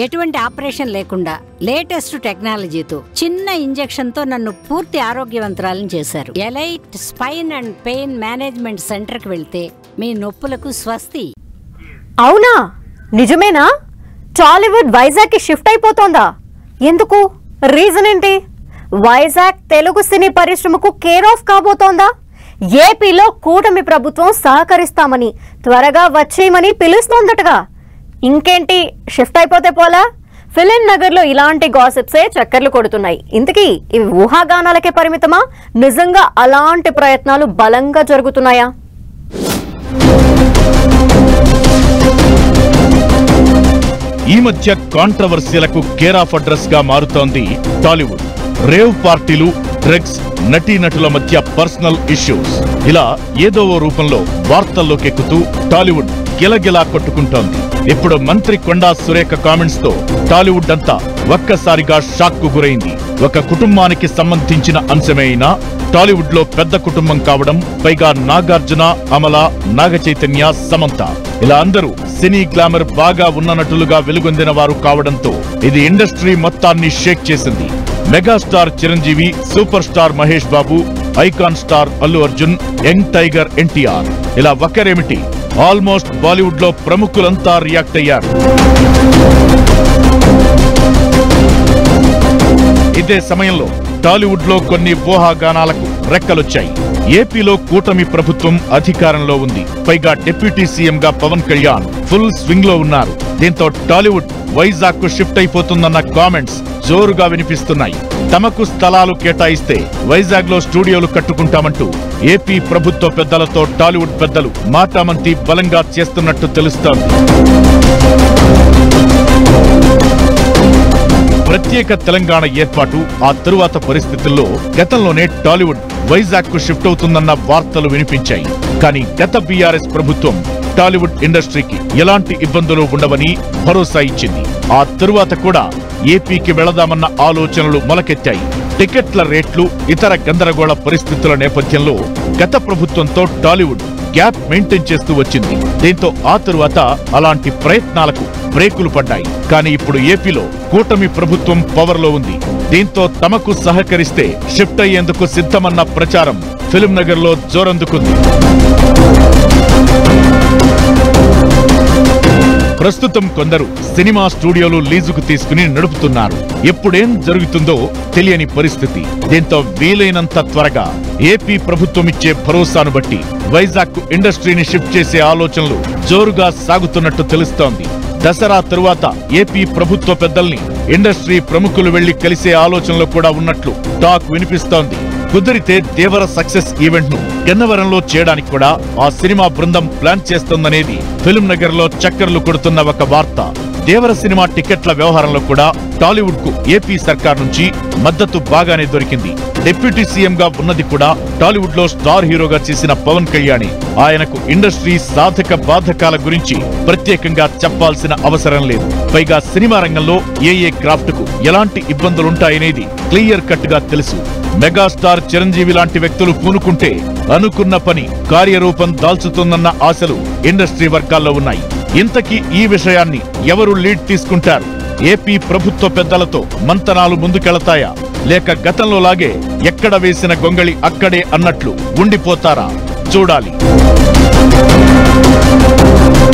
ఎటువంటి ఆపరేషన్ లేకుండా లేటెస్ట్ టెక్నాలజీతో చిన్న ఇంజెక్షన్ తో నన్ను పూర్తి ఆరోగ్యవంతురాలను చేశారు. Elite spine and pain management centre కి వెళ్తే మీ నొప్పులకు స్వస్తి. అవునా, నిజమేనా? టాలీవుడ్ వైజాగ్ కి షిఫ్ట్ అయిపోతోందా? ఎందుకు? రీజన్ ఏంటి? వైజాగ్ తెలుగు సినీ పరిశ్రమకు కేర్ ఆఫ్ కాబోతోందా? ఏపీలో కూటమి ప్రభుత్వం సహకరిస్తామని, త్వరగా వచ్చేయమని పిలుస్తోందటగా. ఇంకేంటి, షిఫ్ట్ అయిపోతే పోలా? ఫిలిం నగర్ లో ఇలాంటి గాసిప్సే చక్కర్లు కొడుతున్నాయి. ఇంతకీ ఇవి ఊహాగానాలకే పరిమితమా? నిజంగా అలాంటి ప్రయత్నాలు బలంగా జరుగుతున్నాయా? ఈ మధ్య కాంట్రవర్సీలకు కేర్ ఆఫ్ అడ్రస్ గా మారుతోంది టాలీవుడ్. రేవ్ పార్టీలు, డ్రగ్స్, నటీనటుల మధ్య పర్సనల్ ఇష్యూస్, ఇలా ఏదో ఓ రూపంలో వార్తల్లోకెక్కుతూ టాలీవుడ్ గిలగిలా కొట్టుకుంటోంది. ఇప్పుడు మంత్రి కొండా సురేఖ కామెంట్స్ తో టాలీవుడ్ అంతా ఒక్కసారిగా షాక్ కు గురైంది. ఒక కుటుంబానికి సంబంధించిన అంశమే అయినా టాలీవుడ్ లో పెద్ద కుటుంబం కావడం, పైగా నాగార్జున, అమల, నాగచైతన్య, సమంత, ఇలా అందరూ సినీ గ్లామర్ బాగా ఉన్న నటులుగా వెలుగొందిన వారు కావడంతో ఇది ఇండస్ట్రీ మొత్తాన్ని షేక్ చేసింది. Megastar Chiranjeevi, super star Mahesh Babu, icon star Allu Arjun, young tiger NTR, ఇలా ఒక్కరేమిటి, ఆల్మోస్ట్ బాలీవుడ్ లో ప్రముఖులంతా రియాక్ట్ అయ్యారు. ఇదే సమయంలో టాలీవుడ్ లో కొన్ని ఊహాగానాలకు రెక్కలొచ్చాయి. ఏపీలో కూటమి ప్రభుత్వం అధికారంలో ఉంది. పైగా డిప్యూటీ సీఎం గా పవన్ కళ్యాణ్ ఫుల్ స్వింగ్ లో ఉన్నారు. దీంతో టాలీవుడ్ వైజాగ్ కు షిఫ్ట్ అయిపోతుందన్న కామెంట్స్ జోరుగా వినిపిస్తున్నాయి. తమకు స్థలాలు కేటాయిస్తే వైజాగ్ లో స్టూడియోలు కట్టుకుంటామంటూ ఏపీ ప్రభుత్వ పెద్దలతో టాలీవుడ్ పెద్దలు మాటామంతి బలంగా చేస్తున్నట్టు తెలుస్తోంది. ప్రత్యేక తెలంగాణ ఏర్పాటు, ఆ తరువాత పరిస్థితుల్లో గతంలోనే టాలీవుడ్ వైజాగ్ కు షిఫ్ట్ అవుతుందన్న వార్తలు వినిపించాయి. కానీ గత బీఆర్ఎస్ ప్రభుత్వం టాలీవుడ్ ఇండస్ట్రీకి ఎలాంటి ఇబ్బందులు ఉండవని భరోసా ఇచ్చింది. ఆ తరువాత కూడా ఏపీకి వెళదామన్న ఆలోచనలు మొలకెత్తాయి. టికెట్ల రేట్లు, ఇతర గందరగోళ పరిస్థితుల నేపథ్యంలో గత ప్రభుత్వంతో టాలీవుడ్ గ్యాప్ మెయింటైన్ చేస్తూ వచ్చింది. దీంతో ఆ తరువాత అలాంటి ప్రయత్నాలకు బ్రేకులు పడ్డాయి. కానీ ఇప్పుడు ఏపీలో కూటమి ప్రభుత్వం పవర్ లో ఉంది. దీంతో తమకు సహకరిస్తే షిఫ్ట్ అయ్యేందుకు సిద్ధమన్న ప్రచారం ఫిలిం నగర్ లో జోరందుకుంది. ప్రస్తుతం కొందరు సినిమా స్టూడియోలు లీజుకు తీసుకుని నడుపుతున్నారు. ఎప్పుడేం జరుగుతుందో తెలియని పరిస్థితి. దీంతో వీలైనంత త్వరగా ఏపీ ప్రభుత్వం ఇచ్చే భరోసాను బట్టి వైజాగ్ కు ఇండస్ట్రీని షిఫ్ట్ చేసే ఆలోచనలు జోరుగా సాగుతున్నట్టు తెలుస్తోంది. దసరా తరువాత ఏపీ ప్రభుత్వ పెద్దల్ని ఇండస్ట్రీ ప్రముఖులు వెళ్లి కలిసే ఆలోచనలో కూడా ఉన్నట్లు టాక్ వినిపిస్తోంది. కుదిరితే దేవర సక్సెస్ ఈవెంట్ ను గన్నవరంలో చేయడానికి కూడా ఆ సినిమా బృందం ప్లాన్ చేస్తోందనేది ఫిలిం నగర్ లో చక్కర్లు కొడుతున్న ఒక వార్త. దేవర సినిమా టికెట్ల వ్యవహారంలో కూడా టాలీవుడ్ కు ఏపీ సర్కార్ నుంచి మద్దతు బాగానే దొరికింది. డిప్యూటీ సీఎం గా ఉన్నది కూడా టాలీవుడ్ లో స్టార్ హీరోగా చేసిన పవన్ కళ్యాణ్. ఆయనకు ఇండస్ట్రీ సాధక బాధకాల గురించి ప్రత్యేకంగా చెప్పాల్సిన అవసరం లేదు. పైగా సినిమా రంగంలో ఏ క్రాఫ్ట్ కు ఎలాంటి ఇబ్బందులుంటాయనేది క్లియర్ కట్ గా తెలుసు. మెగాస్టార్ చిరంజీవి లాంటి వ్యక్తులు పూనుకుంటే అనుకున్న పని కార్యరూపం దాల్చుతుందన్న ఆశలు ఇండస్ట్రీ వర్గాల్లో ఉన్నాయి. ఇంతకీ ఈ విషయాన్ని ఎవరు లీడ్ తీసుకుంటారు? ఏపీ ప్రభుత్వ పెద్దలతో మంతనాలు ముందుకెళతాయా, లేక గతంలో లాగే ఎక్కడ వేసిన గొంగళి అక్కడే అన్నట్లు ఉండిపోతారా? చూడాలి.